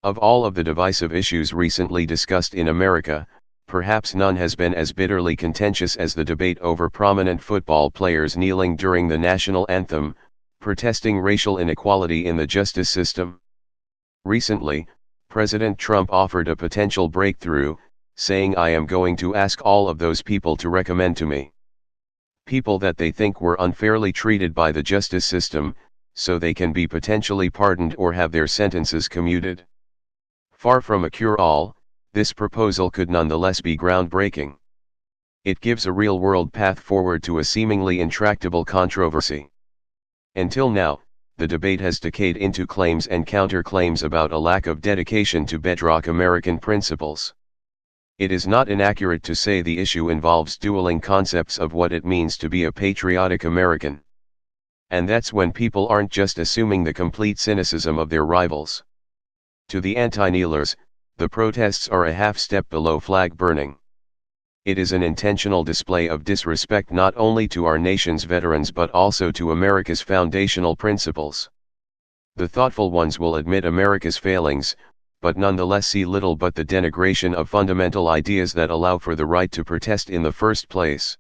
Of all of the divisive issues recently discussed in America, perhaps none has been as bitterly contentious as the debate over prominent football players kneeling during the national anthem, protesting racial inequality in the justice system. Recently, President Trump offered a potential breakthrough, saying, "I am going to ask all of those people to recommend to me people that they think were unfairly treated by the justice system, so they can be potentially pardoned or have their sentences commuted." Far from a cure-all, this proposal could nonetheless be groundbreaking. It gives a real-world path forward to a seemingly intractable controversy. Until now, the debate has decayed into claims and counterclaims about a lack of dedication to bedrock American principles. It is not inaccurate to say the issue involves dueling concepts of what it means to be a patriotic American. And that's when people aren't just assuming the complete cynicism of their rivals. To the anti-kneelers, the protests are a half step below flag burning. It is an intentional display of disrespect not only to our nation's veterans but also to America's foundational principles. The thoughtful ones will admit America's failings, but nonetheless see little but the denigration of fundamental ideas that allow for the right to protest in the first place.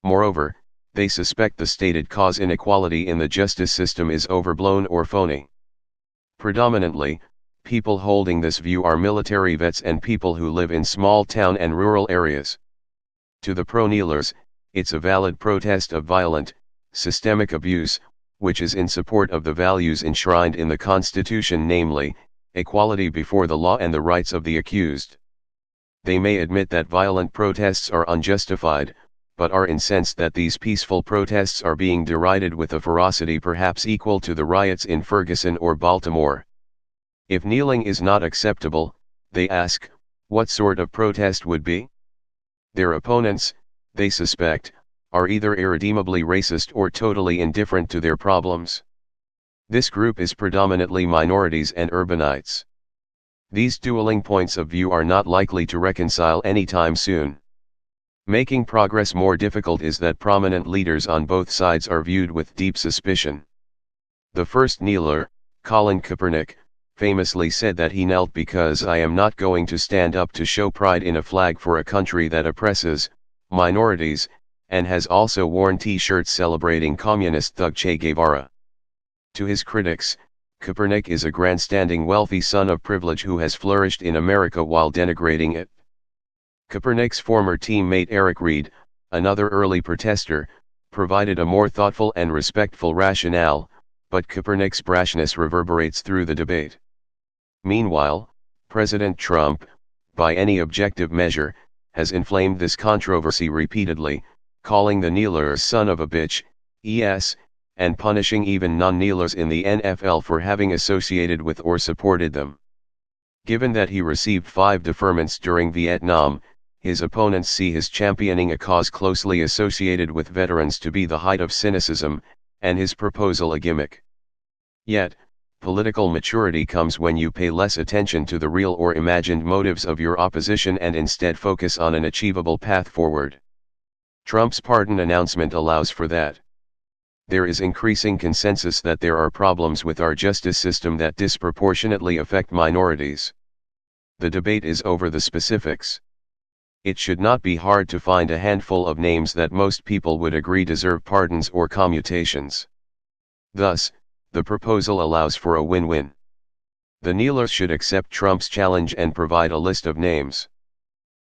Moreover, they suspect the stated cause inequality in the justice system is overblown or phony. Predominantly, people holding this view are military vets and people who live in small town and rural areas. To the pro-kneelers, it's a valid protest of violent, systemic abuse, which is in support of the values enshrined in the Constitution, namely, equality before the law and the rights of the accused. They may admit that violent protests are unjustified, but are incensed that these peaceful protests are being derided with a ferocity perhaps equal to the riots in Ferguson or Baltimore. If kneeling is not acceptable, they ask, what sort of protest would be? Their opponents, they suspect, are either irredeemably racist or totally indifferent to their problems. This group is predominantly minorities and urbanites. These dueling points of view are not likely to reconcile anytime soon. Making progress more difficult is that prominent leaders on both sides are viewed with deep suspicion. The first kneeler, Colin Kaepernick, famously said that he knelt because "I am not going to stand up to show pride in a flag for a country that oppresses minorities," and has also worn t-shirts celebrating communist thug Che Guevara. To his critics, Kaepernick is a grandstanding wealthy son of privilege who has flourished in America while denigrating it. Kaepernick's former teammate Eric Reid, another early protester, provided a more thoughtful and respectful rationale, but Kaepernick's brashness reverberates through the debate. Meanwhile, President Trump, by any objective measure, has inflamed this controversy repeatedly, calling the kneeler "son of a bitch," yes, and punishing even non-kneelers in the NFL for having associated with or supported them. Given that he received 5 deferments during Vietnam, his opponents see his championing a cause closely associated with veterans to be the height of cynicism, and his proposal a gimmick. Yet, political maturity comes when you pay less attention to the real or imagined motives of your opposition and instead focus on an achievable path forward. Trump's pardon announcement allows for that. There is increasing consensus that there are problems with our justice system that disproportionately affect minorities. The debate is over the specifics. It should not be hard to find a handful of names that most people would agree deserve pardons or commutations. Thus, the proposal allows for a win-win. The kneelers should accept Trump's challenge and provide a list of names.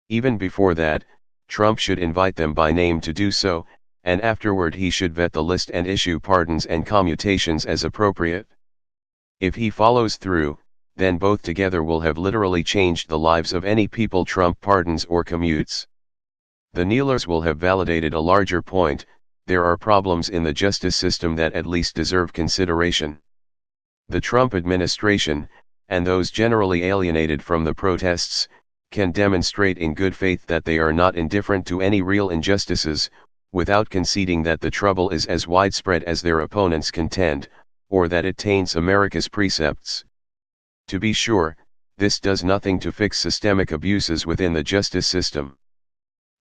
Even before that, Trump should invite them by name to do so, and afterward he should vet the list and issue pardons and commutations as appropriate. If he follows through, then both together will have literally changed the lives of any people Trump pardons or commutes. The kneelers will have validated a larger point: there are problems in the justice system that at least deserve consideration. The Trump administration, and those generally alienated from the protests, can demonstrate in good faith that they are not indifferent to any real injustices, without conceding that the trouble is as widespread as their opponents contend, or that it taints America's precepts. To be sure, this does nothing to fix systemic abuses within the justice system.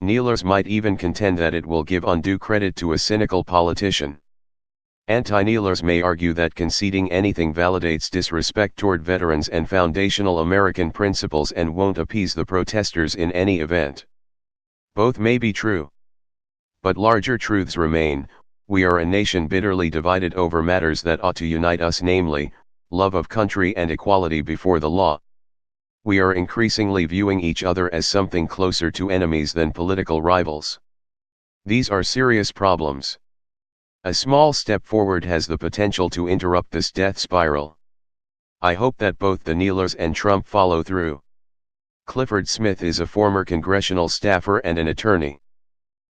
Kneelers might even contend that it will give undue credit to a cynical politician. Anti-kneelers may argue that conceding anything validates disrespect toward veterans and foundational American principles and won't appease the protesters in any event. Both may be true. But larger truths remain. We are a nation bitterly divided over matters that ought to unite us, namely, love of country and equality before the law. We are increasingly viewing each other as something closer to enemies than political rivals. These are serious problems. A small step forward has the potential to interrupt this death spiral. I hope that both the kneelers and Trump follow through. Clifford Smith is a former congressional staffer and an attorney.